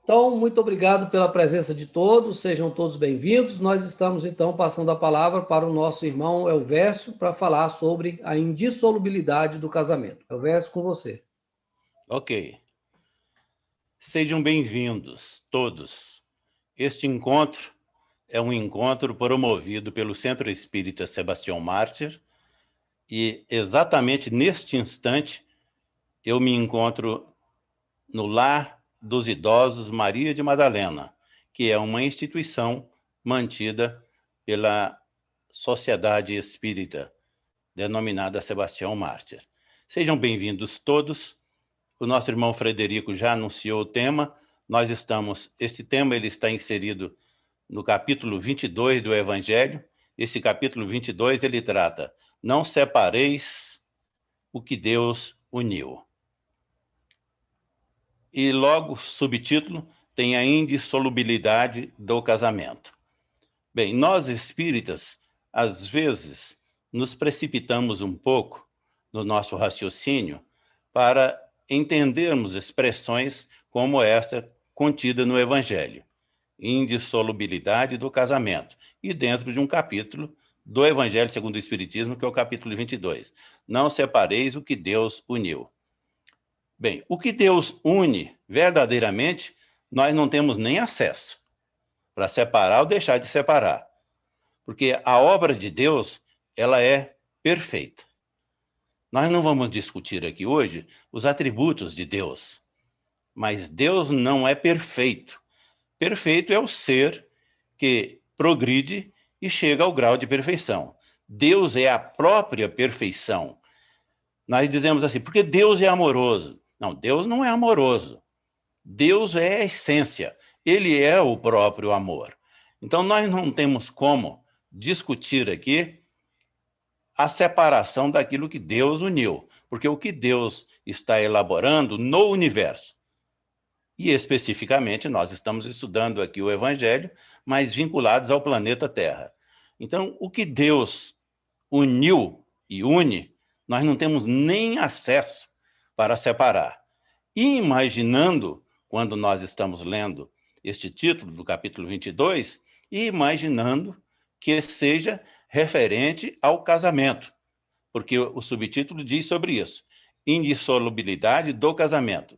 Então, muito obrigado pela presença de todos, sejam todos bem-vindos. Nós estamos, então, passando a palavra para o nosso irmão Elvésio para falar sobre a indissolubilidade do casamento. Elvésio, com você. Ok. Sejam bem-vindos, todos. Este encontro é um encontro promovido pelo Centro Espírita Sebastião Mártir e, exatamente neste instante, eu me encontro no Lar dos Idosos Maria de Madalena, que é uma instituição mantida pela Sociedade Espírita, denominada Sebastião Mártir. Sejam bem-vindos todos. O nosso irmão Frederico já anunciou o tema. Este tema ele está inserido no capítulo 22 do Evangelho. Esse capítulo 22, ele trata: não separeis o que Deus uniu. E logo, subtítulo, tem a indissolubilidade do casamento. Bem, nós espíritas, às vezes, nos precipitamos um pouco no nosso raciocínio para entendermos expressões como essa contida no Evangelho, indissolubilidade do casamento, e dentro de um capítulo do Evangelho segundo o Espiritismo, que é o capítulo 22. Não separeis o que Deus uniu. Bem, o que Deus une verdadeiramente, nós não temos nem acesso para separar ou deixar de separar, porque a obra de Deus, ela é perfeita. Nós não vamos discutir aqui hoje os atributos de Deus, mas Deus não é perfeito. Perfeito é o ser que progride e chega ao grau de perfeição. Deus é a própria perfeição. Nós dizemos assim, porque Deus é amoroso. Não, Deus não é amoroso. Deus é a essência. Ele é o próprio amor. Então, nós não temos como discutir aqui a separação daquilo que Deus uniu, porque o que Deus está elaborando no universo, e especificamente nós estamos estudando aqui o Evangelho, mas vinculados ao planeta Terra. Então, o que Deus uniu e une, nós não temos nem acesso para separar. E imaginando, quando nós estamos lendo este título do capítulo 22, e imaginando que seja referente ao casamento, porque o subtítulo diz sobre isso, indissolubilidade do casamento.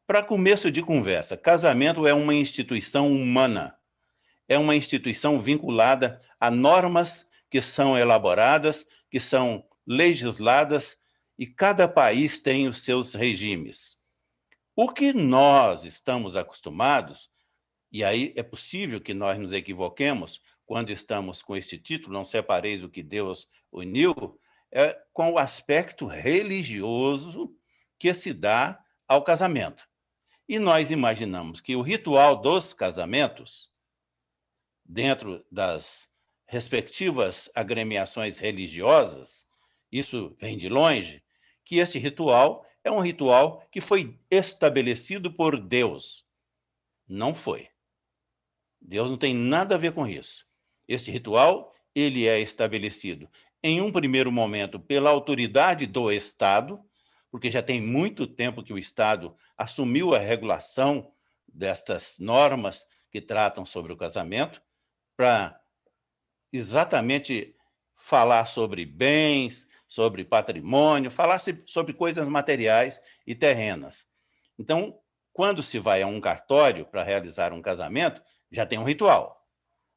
Para começo de conversa, casamento é uma instituição humana, é uma instituição vinculada a normas que são elaboradas, que são legisladas, e cada país tem os seus regimes. O que nós estamos acostumados, e aí é possível que nós nos equivoquemos quando estamos com este título, não separeis o que Deus uniu, é com o aspecto religioso que se dá ao casamento. E nós imaginamos que o ritual dos casamentos, dentro das respectivas agremiações religiosas, isso vem de longe, que esse ritual é um ritual que foi estabelecido por Deus. Não foi. Deus não tem nada a ver com isso. Esse ritual, ele é estabelecido, em um primeiro momento, pela autoridade do Estado, porque já tem muito tempo que o Estado assumiu a regulação destas normas que tratam sobre o casamento, para exatamente falar sobre bens, sobre patrimônio, falar sobre coisas materiais e terrenas. Então, quando se vai a um cartório para realizar um casamento, já tem um ritual.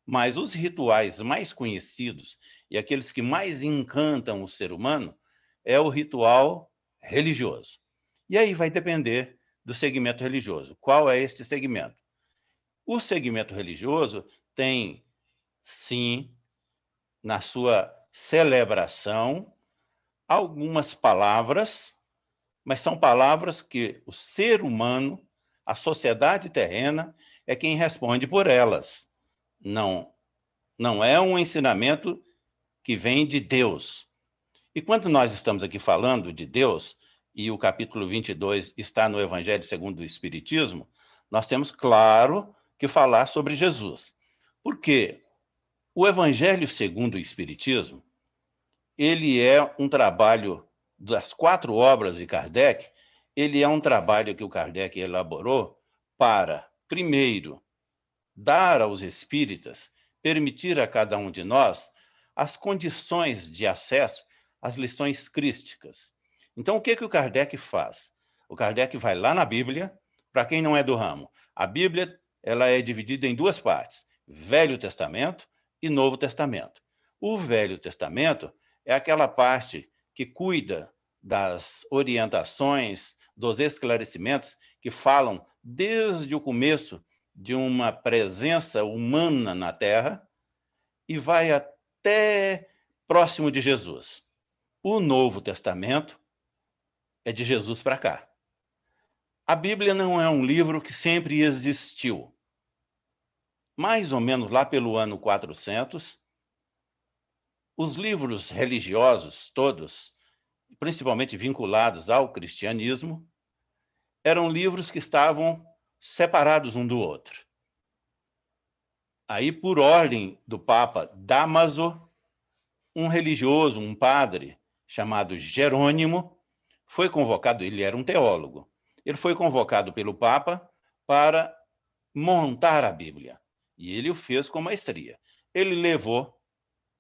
Mas os rituais mais conhecidos e aqueles que mais encantam o ser humano é o ritual religioso. E aí vai depender do segmento religioso. Qual é este segmento? O segmento religioso tem, sim, na sua celebração, algumas palavras, mas são palavras que o ser humano, a sociedade terrena, é quem responde por elas. Não é um ensinamento que vem de Deus. E quando nós estamos aqui falando de Deus, e o capítulo 22 está no Evangelho segundo o Espiritismo, nós temos, claro, que falar sobre Jesus. Porque o Evangelho segundo o Espiritismo, ele é um trabalho das 4 obras de Kardec, ele é um trabalho que o Kardec elaborou para primeiro, dar aos espíritas, permitir a cada um de nós as condições de acesso às lições crísticas. Então, o que o Kardec faz? O Kardec vai lá na Bíblia, para quem não é do ramo. A Bíblia ela é dividida em duas partes, Velho Testamento e Novo Testamento. O Velho Testamento é aquela parte que cuida das orientações, dos esclarecimentos que falam desde o começo de uma presença humana na Terra e vai até próximo de Jesus. O Novo Testamento é de Jesus para cá. A Bíblia não é um livro que sempre existiu. Mais ou menos lá pelo ano 400, os livros religiosos todos, principalmente vinculados ao cristianismo, eram livros que estavam separados um do outro. Aí, por ordem do Papa Dámaso, um religioso, um padre chamado Jerônimo, foi convocado, ele era um teólogo, ele foi convocado pelo Papa para montar a Bíblia. E ele o fez com maestria. Ele levou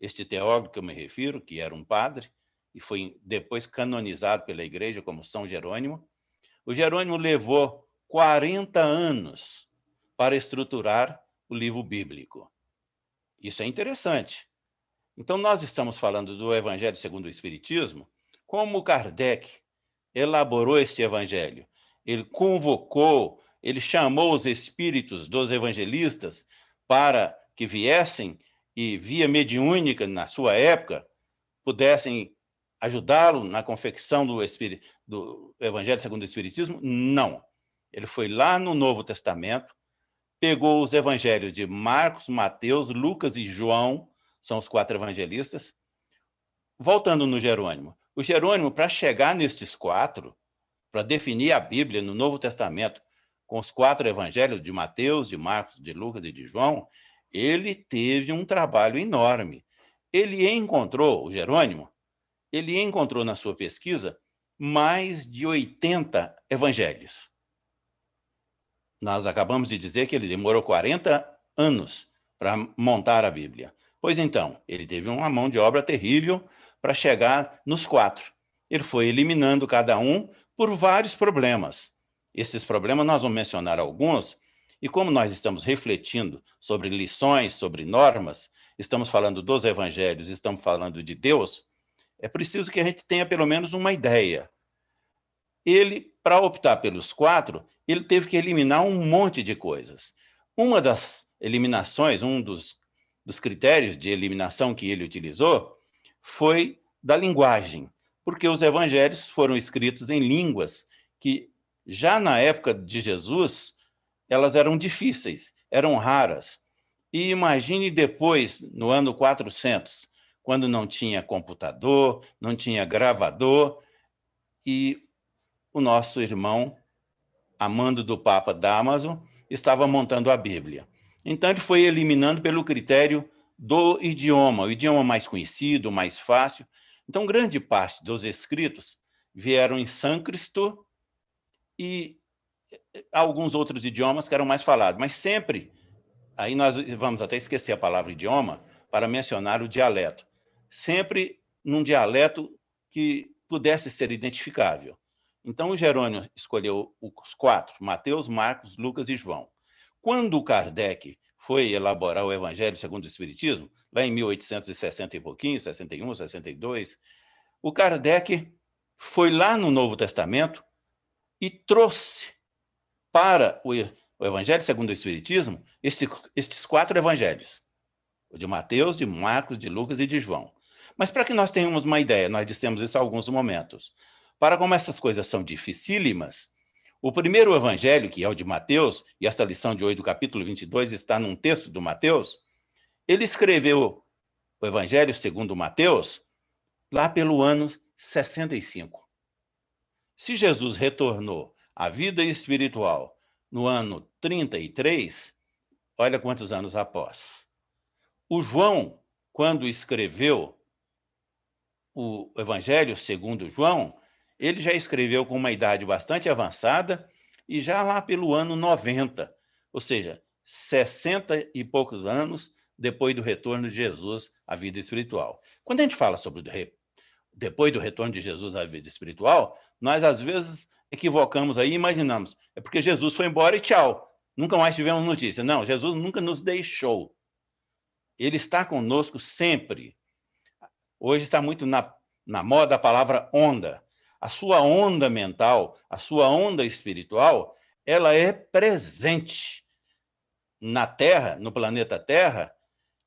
este teólogo que eu me refiro, que era um padre, e foi depois canonizado pela igreja como São Jerônimo. O Jerônimo levou 40 anos para estruturar o livro bíblico. Isso é interessante. Então, nós estamos falando do Evangelho segundo o Espiritismo, como Kardec elaborou este Evangelho. Ele convocou, ele chamou os espíritos dos evangelistas para que viessem e, via mediúnica, na sua época, pudessem ajudá-lo na confecção do Evangelho segundo o Espiritismo? Não. Ele foi lá no Novo Testamento, pegou os evangelhos de Marcos, Mateus, Lucas e João, são os 4 evangelistas. Voltando no Jerônimo. O Jerônimo, para chegar nestes 4, para definir a Bíblia no Novo Testamento, com os 4 evangelhos de Mateus, de Marcos, de Lucas e de João, ele teve um trabalho enorme. Ele encontrou, o Jerônimo, ele encontrou na sua pesquisa mais de 80 evangelhos. Nós acabamos de dizer que ele demorou 40 anos para montar a Bíblia. Pois então, ele teve uma mão de obra terrível para chegar nos 4. Ele foi eliminando cada um por vários problemas. Esses problemas nós vamos mencionar alguns, e como nós estamos refletindo sobre lições, sobre normas, estamos falando dos evangelhos, estamos falando de Deus, é preciso que a gente tenha pelo menos uma ideia. Ele, para optar pelos 4, ele teve que eliminar um monte de coisas. Uma das eliminações, um dos critérios de eliminação que ele utilizou foi da linguagem, porque os evangelhos foram escritos em línguas que, já na época de Jesus, elas eram difíceis, eram raras. E imagine depois, no ano 400, quando não tinha computador, não tinha gravador, e o nosso irmão, a mando do Papa Dámaso, estava montando a Bíblia. Então, ele foi eliminando pelo critério do idioma, o idioma mais conhecido, mais fácil. Então, grande parte dos escritos vieram em sânscrito e alguns outros idiomas que eram mais falados, mas sempre, aí nós vamos até esquecer a palavra idioma para mencionar o dialeto, sempre num dialeto que pudesse ser identificável. Então, o Jerônimo escolheu os 4, Mateus, Marcos, Lucas e João. Quando o Kardec foi elaborar o Evangelho segundo o Espiritismo, lá em 1860 e pouquinho, 61, 62, o Kardec foi lá no Novo Testamento e trouxe para o Evangelho segundo o Espiritismo estes 4 evangelhos, o de Mateus, de Marcos, de Lucas e de João. Mas para que nós tenhamos uma ideia, nós dissemos isso em alguns momentos, para como essas coisas são dificílimas, o primeiro evangelho, que é o de Mateus, e essa lição de hoje do capítulo 22 está num texto do Mateus, ele escreveu o evangelho segundo Mateus lá pelo ano 65. Se Jesus retornou à vida espiritual no ano 33, olha quantos anos após. O João, quando escreveu o Evangelho segundo João, ele já escreveu com uma idade bastante avançada e já lá pelo ano 90, ou seja, 60 e poucos anos depois do retorno de Jesus à vida espiritual. Quando a gente fala sobre depois do retorno de Jesus à vida espiritual, nós às vezes equivocamos aí e imaginamos, é porque Jesus foi embora e tchau, nunca mais tivemos notícia. Não, Jesus nunca nos deixou. Ele está conosco sempre. Hoje está muito na moda a palavra onda. A sua onda mental, a sua onda espiritual, ela é presente na Terra, no planeta Terra,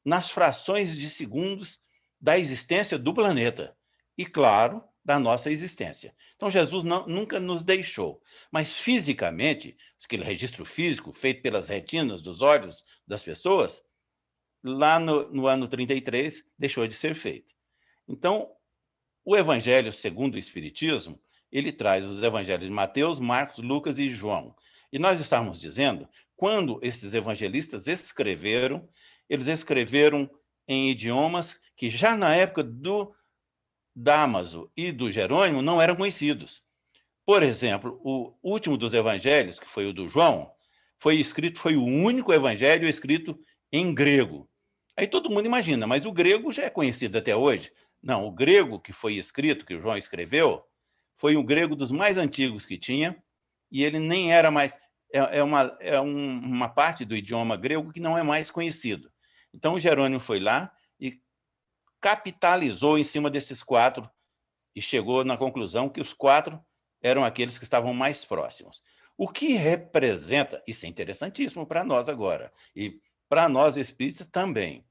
nas frações de segundos da existência do planeta. E, claro, da nossa existência. Então, Jesus nunca nos deixou. Mas, fisicamente, aquele registro físico feito pelas retinas dos olhos das pessoas, lá no ano 33, deixou de ser feito. Então, o Evangelho segundo o Espiritismo, ele traz os evangelhos de Mateus, Marcos, Lucas e João. E nós estávamos dizendo, quando esses evangelistas escreveram, eles escreveram em idiomas que já na época do Dámaso e do Jerônimo não eram conhecidos. Por exemplo, o último dos evangelhos, que foi o do João, foi o único evangelho escrito em grego. Aí todo mundo imagina, mas o grego já é conhecido até hoje. Não, o grego que foi escrito, que o João escreveu, foi o grego dos mais antigos que tinha, e ele nem era mais... uma parte do idioma grego que não é mais conhecido. Então, o Jerônimo foi lá e capitalizou em cima desses 4 e chegou na conclusão que os 4 eram aqueles que estavam mais próximos. O que representa... Isso é interessantíssimo para nós agora, e para nós espíritas também.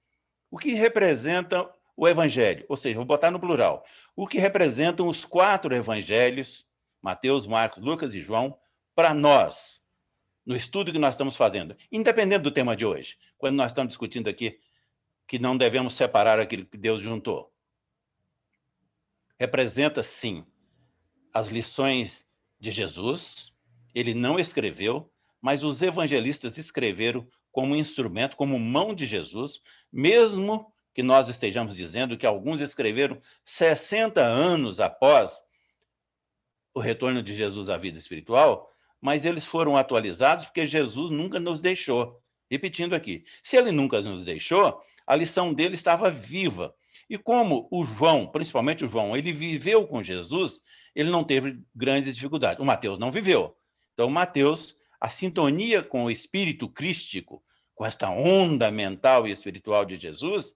O que representa o evangelho? Ou seja, vou botar no plural. O que representam os 4 evangelhos, Mateus, Marcos, Lucas e João, para nós, no estudo que nós estamos fazendo, independente do tema de hoje, quando nós estamos discutindo aqui que não devemos separar aquilo que Deus juntou. Representa, sim, as lições de Jesus. Ele não escreveu, mas os evangelistas escreveram como instrumento, como mão de Jesus, mesmo que nós estejamos dizendo que alguns escreveram 60 anos após o retorno de Jesus à vida espiritual, mas eles foram atualizados porque Jesus nunca nos deixou. Repetindo aqui, se ele nunca nos deixou, a lição dele estava viva. E como o João, principalmente o João, ele viveu com Jesus, ele não teve grandes dificuldades. O Mateus não viveu. Então, o Mateus, a sintonia com o espírito crístico, com esta onda mental e espiritual de Jesus,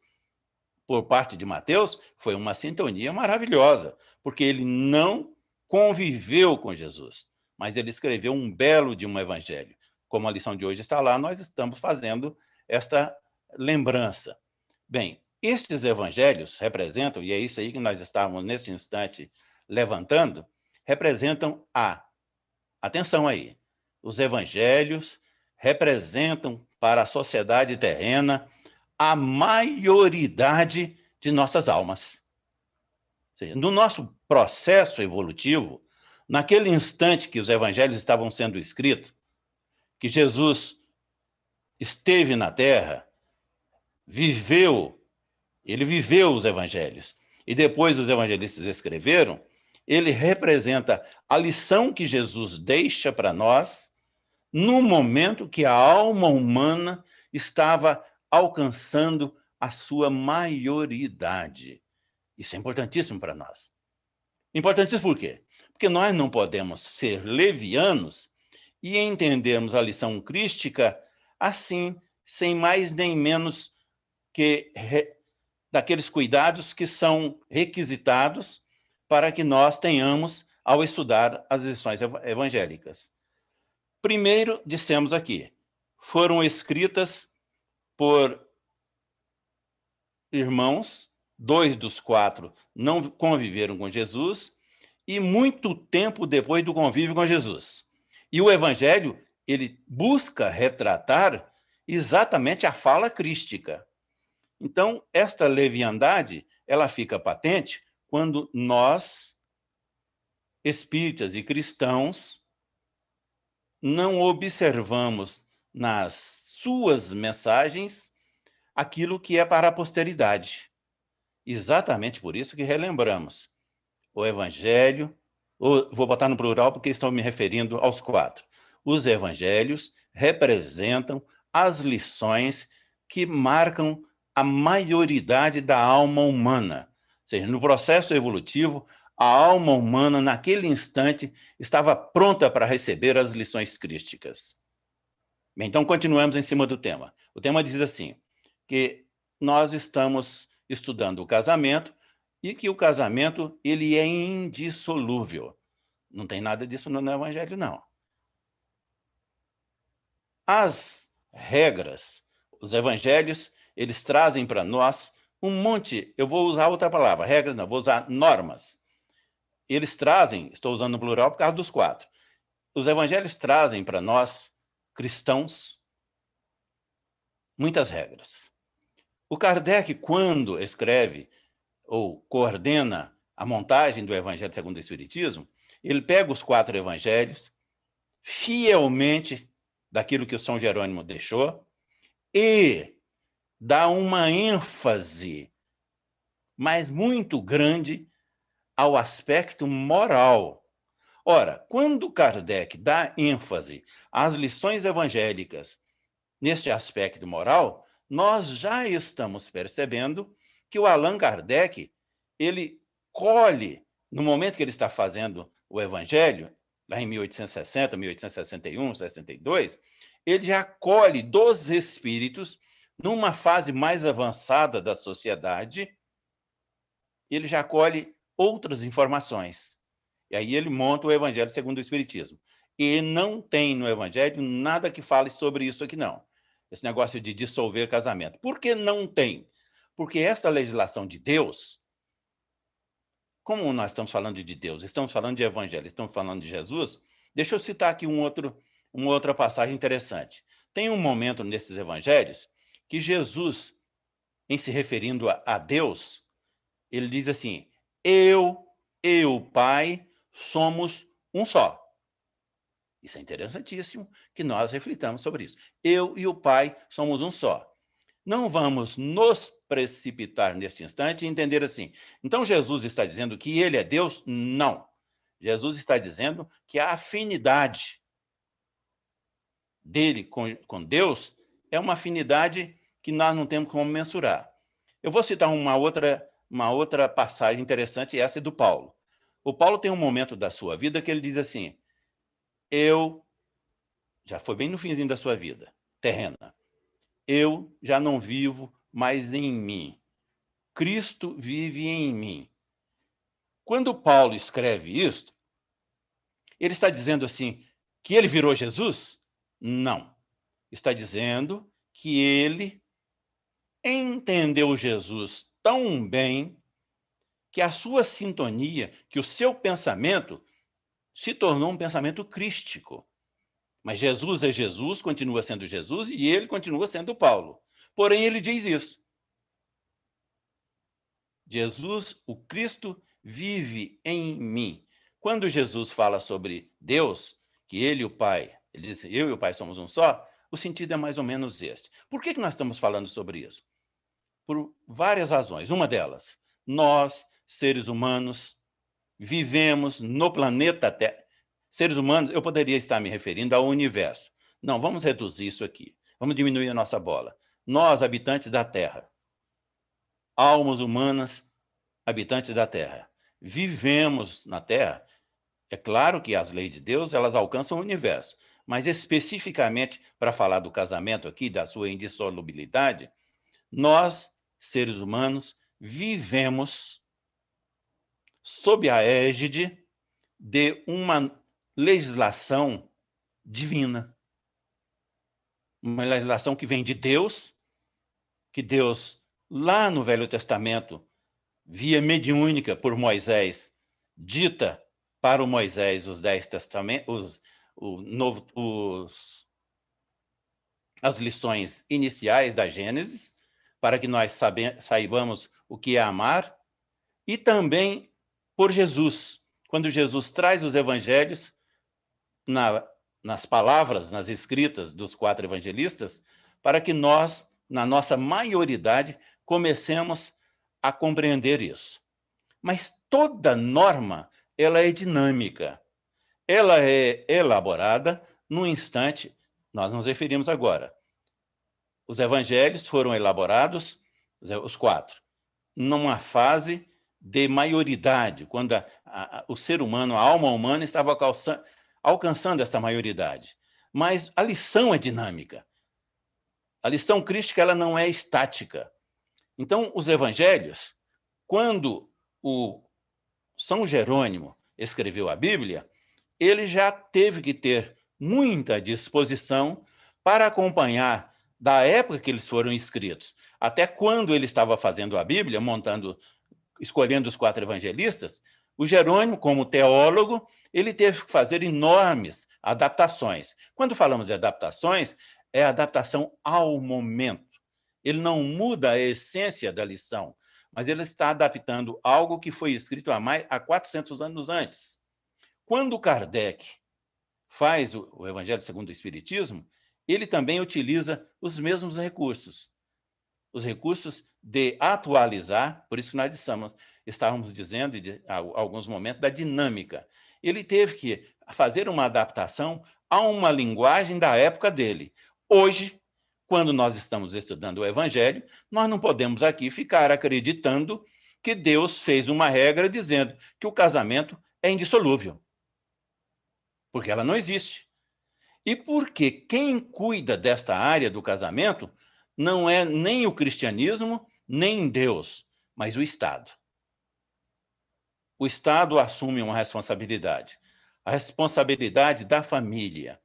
por parte de Mateus, foi uma sintonia maravilhosa, porque ele não conviveu com Jesus, mas ele escreveu um belo de um evangelho. Como a lição de hoje está lá, nós estamos fazendo esta lembrança. Bem, estes evangelhos representam, e é isso aí que nós estávamos neste instante levantando, representam atenção aí, os evangelhos representam para a sociedade terrena a maioridade de nossas almas. Ou seja, no nosso processo evolutivo, naquele instante que os evangelhos estavam sendo escritos, que Jesus esteve na Terra, ele viveu os evangelhos, e depois os evangelistas escreveram, ele representa a lição que Jesus deixa para nós no momento que a alma humana estava alcançando a sua maioridade. Isso é importantíssimo para nós. Importantíssimo por quê? Porque nós não podemos ser levianos e entendermos a lição crística assim, sem mais nem menos que daqueles cuidados que são requisitados para que nós tenhamos ao estudar as lições evangélicas. Primeiro, dissemos aqui, foram escritas por irmãos, 2 dos 4 não conviveram com Jesus, e muito tempo depois do convívio com Jesus. E o Evangelho, ele busca retratar exatamente a fala crística. Então, esta leviandade, ela fica patente quando nós, espíritas e cristãos, não observamos nas suas mensagens aquilo que é para a posteridade. Exatamente por isso que relembramos o Evangelho, vou botar no plural porque estou me referindo aos 4. Os Evangelhos representam as lições que marcam a maioridade da alma humana. Ou seja, no processo evolutivo, a alma humana, naquele instante, estava pronta para receber as lições crísticas. Bem, então, continuamos em cima do tema. O tema diz assim, que nós estamos estudando o casamento e que o casamento ele é indissolúvel. Não tem nada disso no Evangelho, não. As regras, os evangelhos, eles trazem para nós um monte, eu vou usar outra palavra, regras não, vou usar normas. Eles trazem, estou usando no plural por causa dos 4. Os evangelhos trazem para nós, cristãos, muitas regras. O Kardec, quando escreve ou coordena a montagem do Evangelho segundo o Espiritismo, ele pega os 4 evangelhos, fielmente daquilo que o São Jerônimo deixou, e dá uma ênfase, mas muito grande, ao aspecto moral. Ora, quando Kardec dá ênfase às lições evangélicas neste aspecto moral, nós já estamos percebendo que o Allan Kardec, ele colhe, no momento que ele está fazendo o Evangelho, lá em 1860, 1861, 62, ele já colhe dos espíritos, numa fase mais avançada da sociedade, ele já colhe outras informações. E aí ele monta o Evangelho segundo o Espiritismo. E não tem no Evangelho nada que fale sobre isso aqui, não. Esse negócio de dissolver casamento. Por que não tem? Porque essa legislação de Deus, como nós estamos falando de Deus, estamos falando de Evangelho, estamos falando de Jesus, deixa eu citar aqui uma outra passagem interessante. Tem um momento nesses evangelhos que Jesus, em se referindo a Deus, ele diz assim, eu e o Pai somos um só. Isso é interessantíssimo que nós reflitamos sobre isso. Eu e o Pai somos um só. Não vamos nos precipitar neste instante e entender assim. Então, Jesus está dizendo que ele é Deus? Não. Jesus está dizendo que a afinidade dele com Deus é uma afinidade que nós não temos como mensurar. Eu vou citar uma outra passagem interessante, essa é do Paulo. O Paulo tem um momento da sua vida que ele diz assim, já foi bem no finzinho da sua vida, terrena, eu já não vivo mais em mim, Cristo vive em mim. Quando Paulo escreve isso, ele está dizendo assim, que ele virou Jesus? Não. Está dizendo que ele entendeu Jesus tão bem que a sua sintonia, que o seu pensamento se tornou um pensamento crístico. Mas Jesus é Jesus, continua sendo Jesus, e ele continua sendo Paulo. Porém, ele diz isso. Jesus, o Cristo, vive em mim. Quando Jesus fala sobre Deus, que ele e o Pai, ele diz, eu e o Pai somos um só, o sentido é mais ou menos este. Por que nós estamos falando sobre isso? Por várias razões. Uma delas, nós, seres humanos, vivemos no planeta Terra. Seres humanos, eu poderia estar me referindo ao universo. Não, vamos reduzir isso aqui. Vamos diminuir a nossa bola. Nós, habitantes da Terra, almas humanas, habitantes da Terra, vivemos na Terra. É claro que as leis de Deus, elas alcançam o universo, mas especificamente para falar do casamento aqui, da sua indissolubilidade, nós, seres humanos, vivemos sob a égide de uma legislação divina. Uma legislação que vem de Deus, que Deus, lá no Velho Testamento, via mediúnica por Moisés, dita para o Moisés os 10 testamentos, as lições iniciais da Gênesis, para que nós saibamos o que é amar, e também por Jesus, quando Jesus traz os evangelhos nas palavras, nas escritas dos 4 evangelistas, para que nós, na nossa maioridade, comecemos a compreender isso. Mas toda norma, ela é dinâmica. Ela é elaborada num instante, nós nos referimos agora. Os evangelhos foram elaborados, os 4, numa fase de maioridade, quando o ser humano, a alma humana, estava alcançando essa maioridade. Mas a lição é dinâmica. A lição crística, ela não é estática. Então, os evangelhos, quando o São Jerônimo escreveu a Bíblia, ele já teve que ter muita disposição para acompanhar da época que eles foram escritos, até quando ele estava fazendo a Bíblia, escolhendo os 4 evangelistas. O Jerônimo, como teólogo, ele teve que fazer enormes adaptações. Quando falamos de adaptações, é adaptação ao momento. Ele não muda a essência da lição, mas ele está adaptando algo que foi escrito há 400 anos antes. Quando Kardec faz o Evangelho segundo o Espiritismo, ele também utiliza os mesmos recursos. Os recursos de atualizar, por isso que nós estávamos dizendo, há alguns momentos, da dinâmica. Ele teve que fazer uma adaptação a uma linguagem da época dele. Hoje, quando nós estamos estudando o Evangelho, nós não podemos aqui ficar acreditando que Deus fez uma regra dizendo que o casamento é indissolúvel. Porque ela não existe. E porque quem cuida desta área do casamento não é nem o cristianismo, nem Deus, mas o Estado. O Estado assume uma responsabilidade. A responsabilidade da família,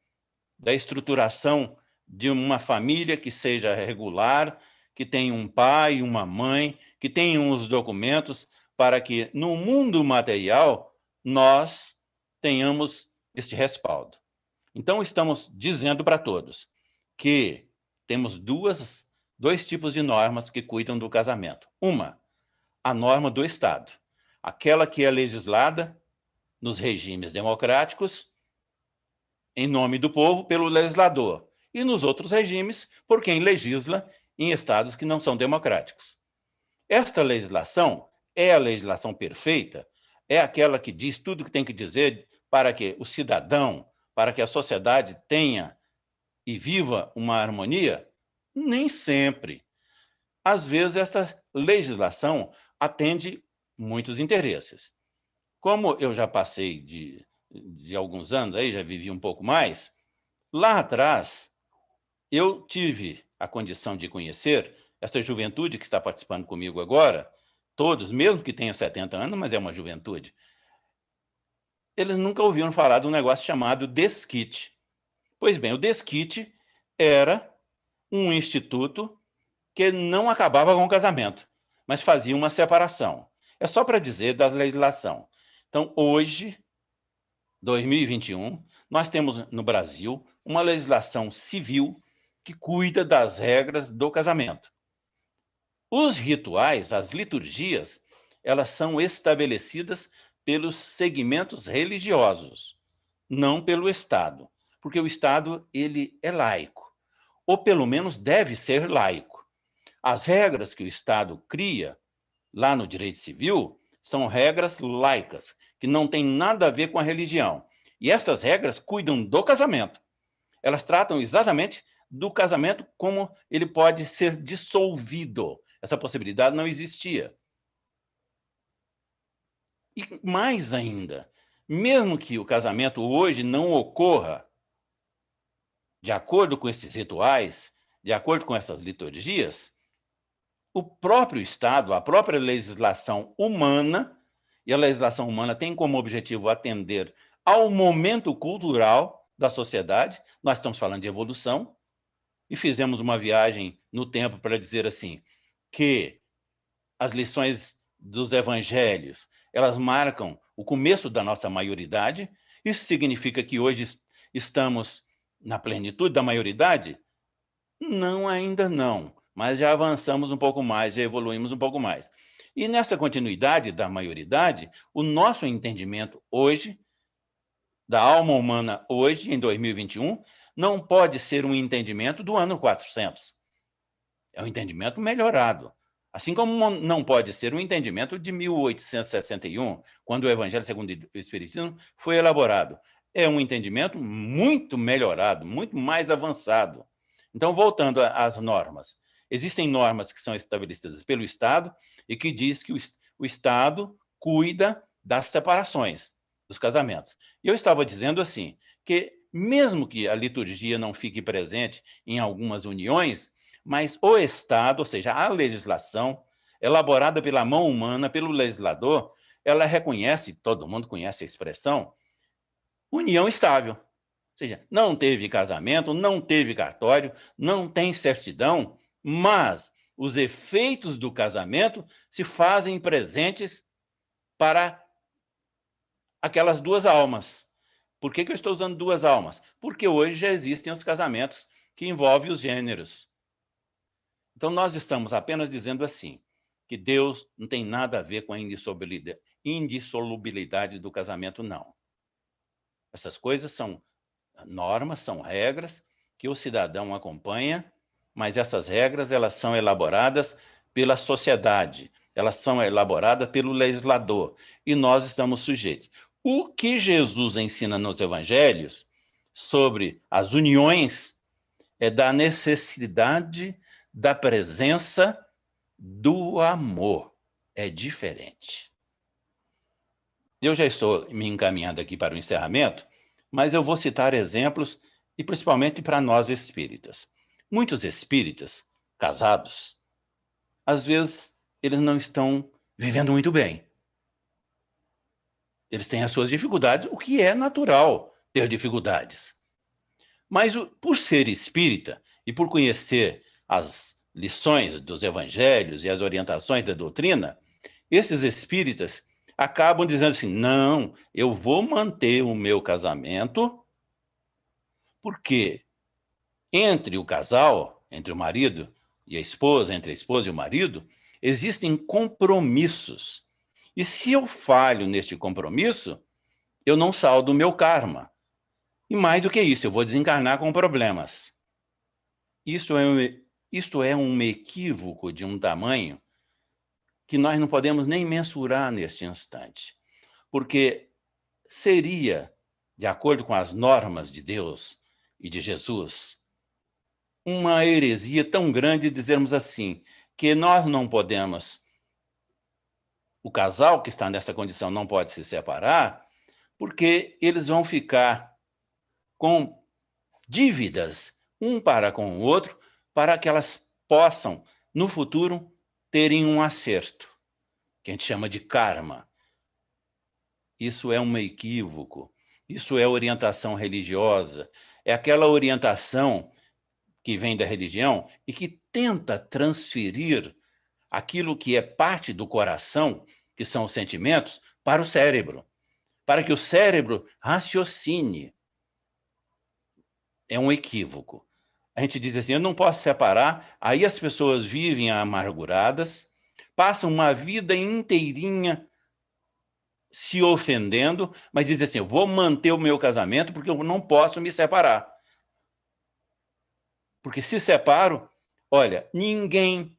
da estruturação de uma família que seja regular, que tenha um pai, uma mãe, que tenha os documentos para que, no mundo material, nós tenhamos este respaldo. Então, estamos dizendo para todos que temos dois tipos de normas que cuidam do casamento. Uma, a norma do Estado, aquela que é legislada nos regimes democráticos, em nome do povo, pelo legislador, e nos outros regimes, por quem legisla em estados que não são democráticos. Esta legislação é a legislação perfeita, é aquela que diz tudo o que tem que dizer para que o cidadão, para que a sociedade tenha e viva uma harmonia? Nem sempre. Às vezes, essa legislação atende muitos interesses. Como eu já passei de alguns anos, aí já vivi um pouco mais, lá atrás, eu tive a condição de conhecer essa juventude que está participando comigo agora, todos, mesmo que tenham 70 anos, mas é uma juventude, eles nunca ouviram falar de um negócio chamado desquite. Pois bem, o desquite era um instituto que não acabava com o casamento, mas fazia uma separação. É só para dizer da legislação. Então, hoje, 2021, nós temos no Brasil uma legislação civil que cuida das regras do casamento. Os rituais, as liturgias, elas são estabelecidas pelos segmentos religiosos, não pelo Estado, porque o Estado ele é laico, ou pelo menos deve ser laico. As regras que o Estado cria lá no direito civil são regras laicas, que não têm nada a ver com a religião. E estas regras cuidam do casamento. Elas tratam exatamente do casamento como ele pode ser dissolvido. Essa possibilidade não existia. E mais ainda, mesmo que o casamento hoje não ocorra de acordo com esses rituais, de acordo com essas liturgias, o próprio Estado, a própria legislação humana, e a legislação humana tem como objetivo atender ao momento cultural da sociedade, nós estamos falando de evolução, e fizemos uma viagem no tempo para dizer assim, que as lições dos evangelhos, elas marcam o começo da nossa maioridade. Isso significa que hoje estamos na plenitude da maioridade? Não, ainda não, mas já avançamos um pouco mais, já evoluímos um pouco mais. E nessa continuidade da maioridade, o nosso entendimento hoje, da alma humana hoje, em 2021, não pode ser um entendimento do ano 400. É um entendimento melhorado. Assim como não pode ser um entendimento de 1861, quando o Evangelho segundo o Espiritismo foi elaborado. é um entendimento muito melhorado, muito mais avançado. Então, voltando às normas. Existem normas que são estabelecidas pelo Estado e que diz que o Estado cuida das separações, dos casamentos. E eu estava dizendo assim, que mesmo que a liturgia não fique presente em algumas uniões, mas o Estado, ou seja, a legislação, elaborada pela mão humana, pelo legislador, ela reconhece, todo mundo conhece a expressão, união estável. Ou seja, não teve casamento, não teve cartório, não tem certidão, mas os efeitos do casamento se fazem presentes para aquelas duas almas. Por que eu estou usando duas almas? Porque hoje já existem os casamentos que envolvem os gêneros. Então, nós estamos apenas dizendo assim, que Deus não tem nada a ver com a indissolubilidade do casamento, não. Essas coisas são normas, são regras que o cidadão acompanha, mas essas regras elas são elaboradas pela sociedade, elas são elaboradas pelo legislador, e nós estamos sujeitos. O que Jesus ensina nos evangelhos sobre as uniões é da necessidade da presença do amor. É diferente. Eu já estou me encaminhando aqui para o encerramento, mas eu vou citar exemplos, e principalmente para nós espíritas. Muitos espíritas casados, às vezes, eles não estão vivendo muito bem. Eles têm as suas dificuldades, o que é natural ter dificuldades. Mas, por ser espírita e por conhecer as lições dos evangelhos e as orientações da doutrina, esses espíritas acabam dizendo assim, não, eu vou manter o meu casamento, porque entre o casal, entre o marido e a esposa, entre a esposa e o marido, existem compromissos. E se eu falho neste compromisso, eu não saldo o meu karma. E mais do que isso, eu vou desencarnar com problemas. Isto é um equívoco de um tamanho que nós não podemos nem mensurar neste instante. Porque seria, de acordo com as normas de Deus e de Jesus, uma heresia tão grande dizermos assim, que nós não podemos, o casal que está nessa condição não pode se separar, porque eles vão ficar com dívidas um para com o outro, para que elas possam, no futuro, terem um acerto, que a gente chama de karma. Isso é um equívoco, isso é orientação religiosa, é aquela orientação que vem da religião e que tenta transferir aquilo que é parte do coração, que são os sentimentos, para o cérebro, para que o cérebro raciocine. É um equívoco. A gente diz assim, eu não posso separar, aí as pessoas vivem amarguradas, passam uma vida inteirinha se ofendendo, mas dizem assim, eu vou manter o meu casamento porque eu não posso me separar. Porque se separo, olha, ninguém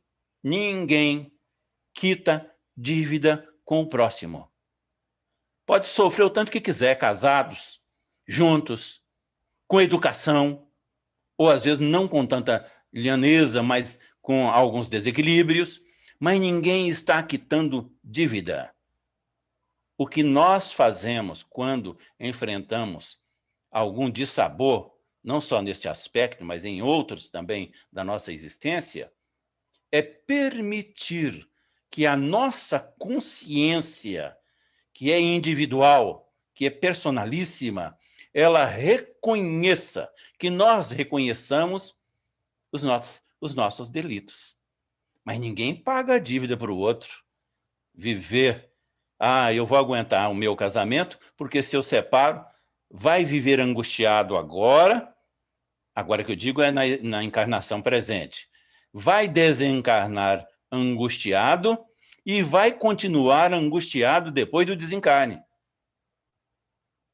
quita dívida com o próximo. Pode sofrer o tanto que quiser, casados, juntos, com educação, ou às vezes não com tanta lhaneza, mas com alguns desequilíbrios, mas ninguém está quitando dívida. O que nós fazemos quando enfrentamos algum dissabor, não só neste aspecto, mas em outros também da nossa existência, é permitir que a nossa consciência, que é individual, que é personalíssima, ela reconheça, que nós reconheçamos os nossos delitos. Mas ninguém paga a dívida para o outro. Viver, eu vou aguentar o meu casamento, porque se eu separo, vai viver angustiado agora que eu digo é na encarnação presente, vai desencarnar angustiado e vai continuar angustiado depois do desencarne.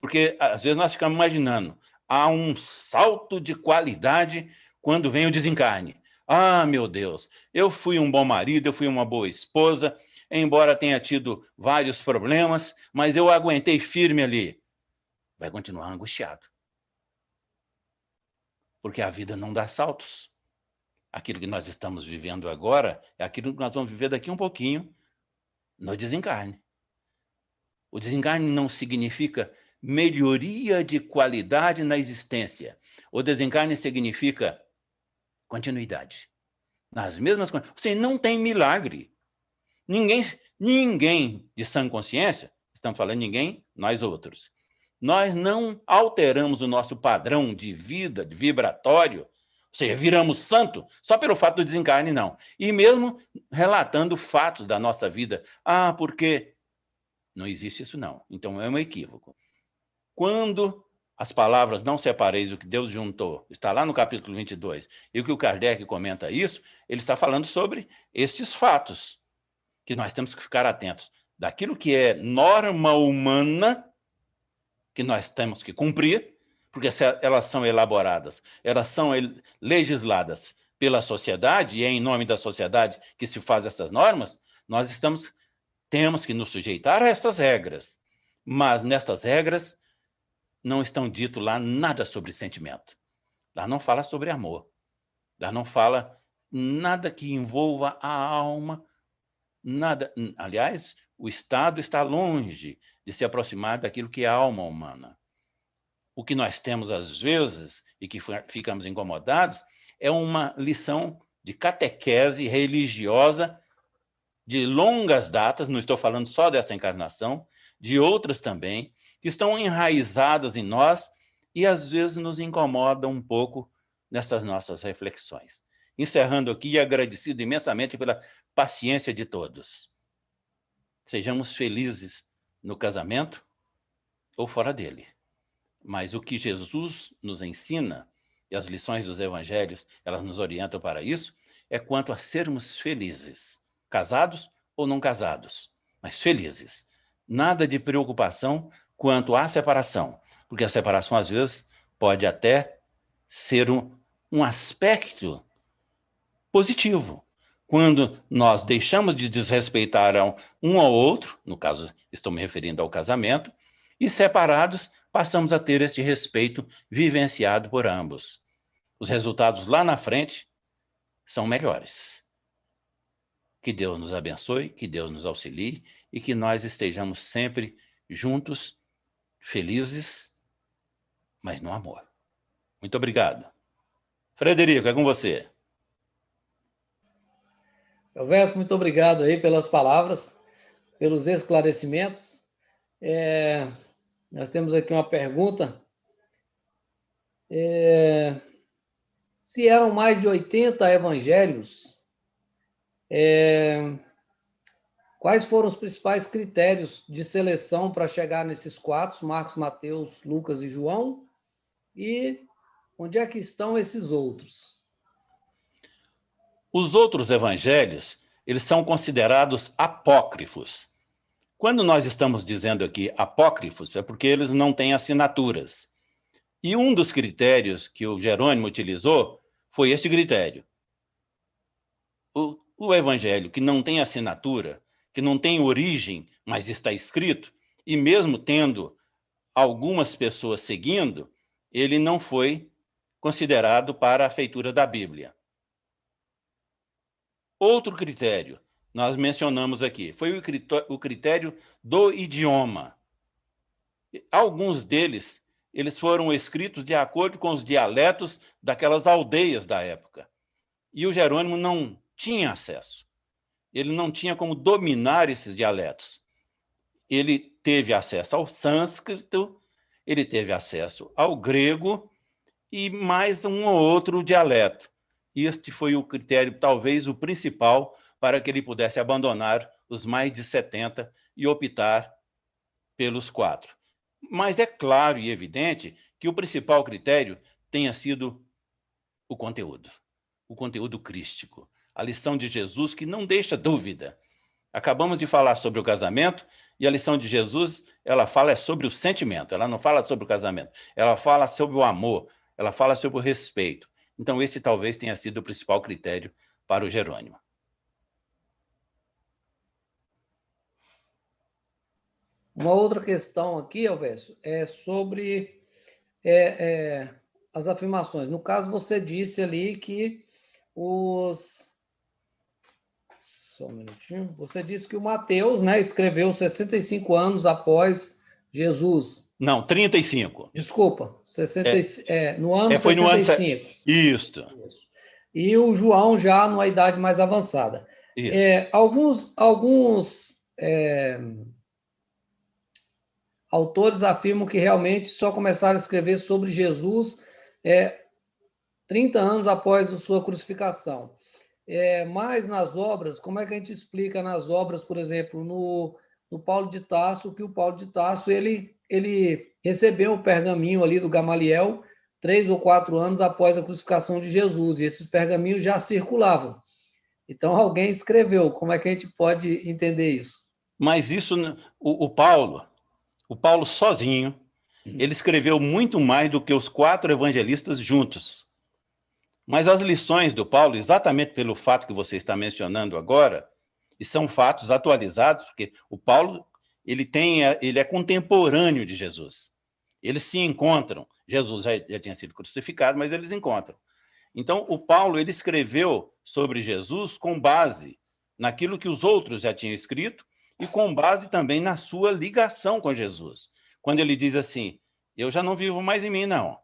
Porque, às vezes, nós ficamos imaginando, há um salto de qualidade quando vem o desencarne. Meu Deus, eu fui um bom marido, eu fui uma boa esposa, embora tenha tido vários problemas, mas eu aguentei firme ali. vai continuar angustiado. Porque a vida não dá saltos. Aquilo que nós estamos vivendo agora é aquilo que nós vamos viver daqui um pouquinho no desencarne. O desencarne não significa melhoria de qualidade na existência. O desencarne significa continuidade. Nas mesmas condições. Você não tem milagre. Ninguém de sã consciência, estamos falando ninguém, nós outros. Nós não alteramos o nosso padrão de vida, de vibratório, ou seja, viramos santo só pelo fato do desencarne, não. E mesmo relatando fatos da nossa vida. Ah, porque não existe isso, não. Então é um equívoco. Quando as palavras não separeis o que Deus juntou, está lá no capítulo 22, e o que o Kardec comenta isso, ele está falando sobre estes fatos, que nós temos que ficar atentos. Daquilo que é norma humana, que nós temos que cumprir, porque elas são elaboradas, elas são legisladas pela sociedade, e é em nome da sociedade que se faz essas normas, nós temos que nos sujeitar a essas regras. Mas nessas regras não estão dito lá nada sobre sentimento. Lá não fala sobre amor. Lá não fala nada que envolva a alma, nada. Aliás, o Estado está longe de se aproximar daquilo que é a alma humana. O que nós temos, às vezes, e que ficamos incomodados, é uma lição de catequese religiosa de longas datas, não estou falando só dessa encarnação, de outras também, que estão enraizadas em nós e, às vezes, nos incomodam um pouco nessas nossas reflexões. Encerrando aqui, agradecido imensamente pela paciência de todos. Sejamos felizes no casamento ou fora dele. Mas o que Jesus nos ensina, e as lições dos evangelhos, elas nos orientam para isso, é quanto a sermos felizes, casados ou não casados, mas felizes. Nada de preocupação quanto à separação, porque a separação, às vezes, pode até ser um aspecto positivo. Quando nós deixamos de desrespeitar um ao outro, no caso, estou me referindo ao casamento, e separados, passamos a ter este respeito vivenciado por ambos. Os resultados lá na frente são melhores. Que Deus nos abençoe, que Deus nos auxilie e que nós estejamos sempre juntos, felizes, mas no amor. Muito obrigado. Frederico, é com você. Elvésio, muito obrigado aí pelas palavras, pelos esclarecimentos. Nós temos aqui uma pergunta. Se eram mais de 80 evangelhos, quais foram os principais critérios de seleção para chegar nesses 4, Marcos, Mateus, Lucas e João? E onde é que estão esses outros? Os outros evangelhos, eles são considerados apócrifos. Quando nós estamos dizendo aqui apócrifos, é porque eles não têm assinaturas. E um dos critérios que o Jerônimo utilizou foi este critério. O evangelho que não tem assinatura, que não tem origem, mas está escrito, e mesmo tendo algumas pessoas seguindo, ele não foi considerado para a feitura da Bíblia. Outro critério, nós mencionamos aqui, foi o critério do idioma. Alguns deles, eles foram escritos de acordo com os dialetos daquelas aldeias da época. E o Jerônimo não tinha acesso. Ele não tinha como dominar esses dialetos. Ele teve acesso ao sânscrito, ele teve acesso ao grego e mais um ou outro dialeto. Este foi o critério, talvez o principal, para que ele pudesse abandonar os mais de 70 e optar pelos 4. Mas é claro e evidente que o principal critério tenha sido o conteúdo crístico, a lição de Jesus que não deixa dúvida. Acabamos de falar sobre o casamento e a lição de Jesus, ela fala sobre o sentimento, ela não fala sobre o casamento, ela fala sobre o amor, ela fala sobre o respeito. Então, esse talvez tenha sido o principal critério para o Jerônimo. Uma outra questão aqui, Elvésio, é sobre as afirmações. No caso, você disse ali que Só um minutinho. Você disse que o Mateus, né, escreveu 65 anos após Jesus. Não, 35. Desculpa, no ano foi no ano... 65. Isso. E o João já numa idade mais avançada. Alguns autores afirmam que realmente só começaram a escrever sobre Jesus 30 anos após a sua crucificação. Mas nas obras, como é que a gente explica nas obras, por exemplo, no Paulo de Tarso, que o Paulo de Tarso ele recebeu o pergaminho ali do Gamaliel 3 ou 4 anos após a crucificação de Jesus, e esses pergaminhos já circulavam. Então, alguém escreveu. Como é que a gente pode entender isso? Mas isso, o Paulo sozinho, ele escreveu muito mais do que os 4 evangelistas juntos. Mas as lições do Paulo, exatamente pelo fato que você está mencionando agora, e são fatos atualizados, porque o Paulo ele é contemporâneo de Jesus. Eles se encontram. Jesus já tinha sido crucificado, mas eles encontram. Então, o Paulo ele escreveu sobre Jesus com base naquilo que os outros já tinham escrito e com base também na sua ligação com Jesus. Quando ele diz assim, eu já não vivo mais em mim, não.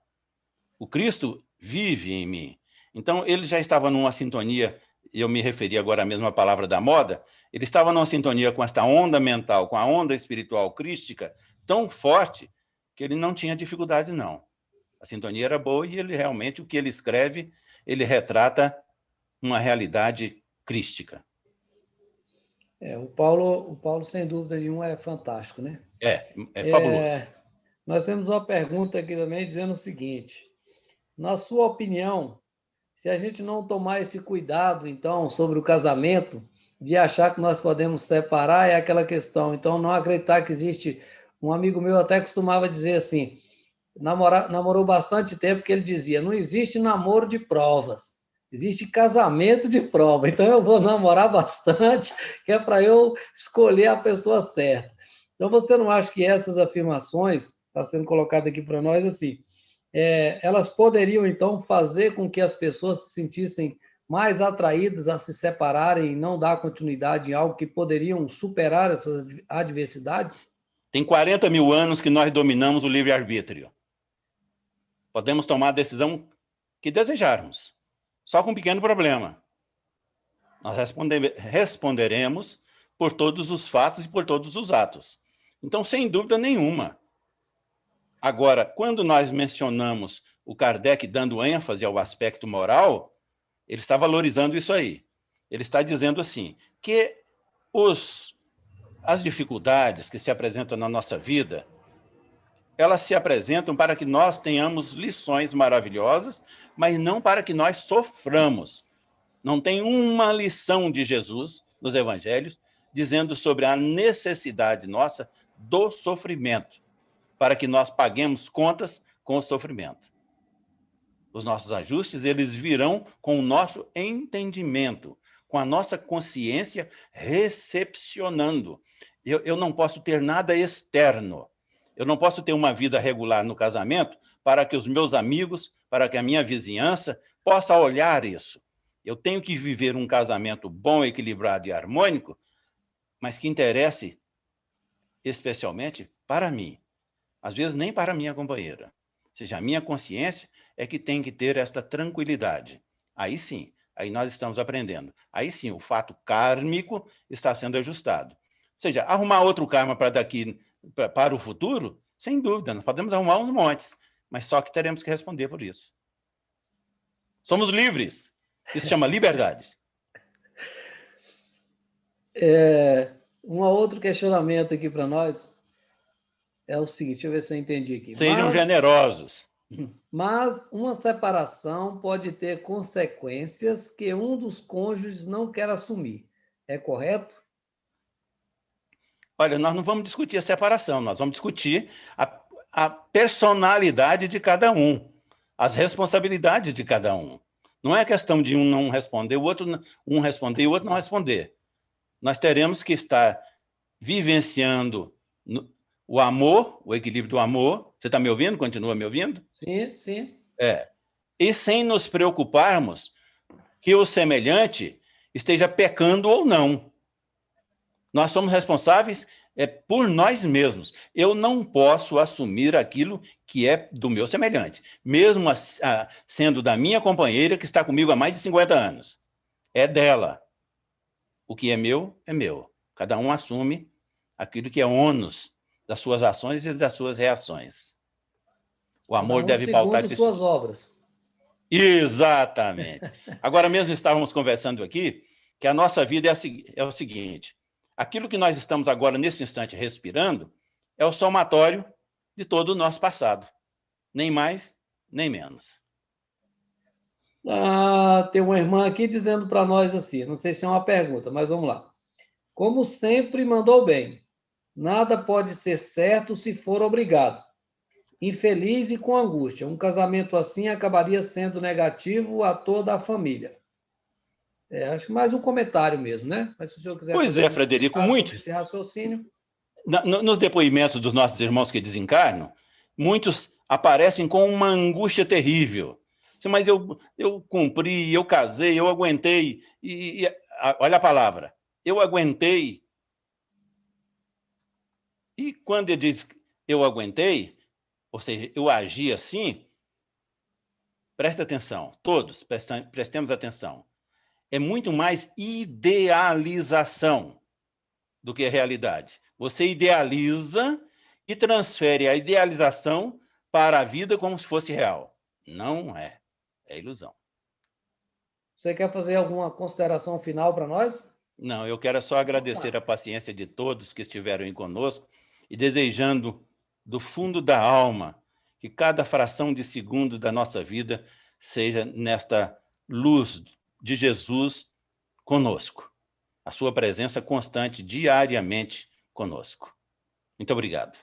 O Cristo vive em mim. Então, ele já estava numa sintonia, eu me referi agora mesmo à palavra da moda, ele estava numa sintonia com esta onda mental, com a onda espiritual crística, tão forte que ele não tinha dificuldade, não. A sintonia era boa e ele realmente, o que ele escreve, ele retrata uma realidade crística. O Paulo, sem dúvida nenhuma, é fantástico, né? É fabuloso. Nós temos uma pergunta aqui também dizendo o seguinte, na sua opinião, se a gente não tomar esse cuidado, então, sobre o casamento, de achar que nós podemos separar, é aquela questão. Então, não acreditar que existe... Um amigo meu até costumava dizer assim, namorou bastante tempo, que ele dizia, não existe namoro de provas, existe casamento de prova. Então, eu vou namorar bastante, que é para eu escolher a pessoa certa. Então, você não acha que essas afirmações, está sendo colocado aqui para nós, assim, elas poderiam, então, fazer com que as pessoas se sentissem mais atraídas a se separarem e não dar continuidade em algo que poderiam superar essas adversidades? Tem 40 mil anos que nós dominamos o livre-arbítrio. Podemos tomar a decisão que desejarmos, só com um pequeno problema. Nós responderemos por todos os fatos e por todos os atos. Então, sem dúvida nenhuma. Agora, quando nós mencionamos o Kardec dando ênfase ao aspecto moral, ele está valorizando isso aí. Ele está dizendo assim, que as dificuldades que se apresentam na nossa vida, elas se apresentam para que nós tenhamos lições maravilhosas, mas não para que nós soframos. Não tem uma lição de Jesus nos evangelhos dizendo sobre a necessidade nossa do sofrimento, para que nós paguemos contas com o sofrimento. Os nossos ajustes, eles virão com o nosso entendimento, com a nossa consciência recepcionando. Eu não posso ter nada externo. Eu não posso ter uma vida regular no casamento para que os meus amigos, para que a minha vizinhança possa olhar isso. Eu tenho que viver um casamento bom, equilibrado e harmônico, mas que interesse especialmente para mim. Às vezes nem para a minha companheira. Ou seja, a minha consciência é que tem que ter esta tranquilidade. Aí sim, aí nós estamos aprendendo. Aí sim, o fato kármico está sendo ajustado. Ou seja, arrumar outro karma para o futuro, sem dúvida, nós podemos arrumar uns montes, mas só que teremos que responder por isso. Somos livres. Isso chama liberdade. Um outro questionamento aqui para nós é o seguinte, deixa eu ver se eu entendi aqui. Sejam generosos. Mas uma separação pode ter consequências que um dos cônjuges não quer assumir. É correto? Olha, nós não vamos discutir a separação, nós vamos discutir a personalidade de cada um, as responsabilidades de cada um. Não é questão de um não responder, o outro um responder e o outro não responder. Nós teremos que estar vivenciando o amor, o equilíbrio do amor. Você está me ouvindo? Continua me ouvindo? Sim, sim. E sem nos preocuparmos que o semelhante esteja pecando ou não. Nós somos responsáveis por nós mesmos. Eu não posso assumir aquilo que é do meu semelhante, mesmo sendo da minha companheira que está comigo há mais de 50 anos. É dela. O que é meu, é meu. Cada um assume aquilo que é ônus das suas ações e das suas reações. O amor deve pautar segundo suas obras. Exatamente. Agora mesmo estávamos conversando aqui que a nossa vida é o seguinte: aquilo que nós estamos agora, nesse instante, respirando, é o somatório de todo o nosso passado. Nem mais, nem menos. Tem uma irmã aqui dizendo para nós assim, não sei se é uma pergunta, mas vamos lá. Como sempre, mandou bem. Nada pode ser certo se for obrigado. Infeliz e com angústia. Um casamento assim acabaria sendo negativo a toda a família. Acho que mais um comentário mesmo, né? Mas se o senhor quiser... Pois é, Frederico, muito. Esse raciocínio... Nos depoimentos dos nossos irmãos que desencarnam, muitos aparecem com uma angústia terrível. Mas eu cumpri, eu casei, eu aguentei. Olha a palavra, eu aguentei. E quando ele diz eu aguentei, ou seja, eu agi assim, presta atenção, todos prestemos atenção. É muito mais idealização do que a realidade. Você idealiza e transfere a idealização para a vida como se fosse real. Não é. É ilusão. Você quer fazer alguma consideração final para nós? Não, eu quero só agradecer a paciência de todos que estiveram aí conosco e desejando do fundo da alma que cada fração de segundo da nossa vida seja nesta luz de Jesus conosco. A sua presença constante, diariamente conosco. Muito obrigado.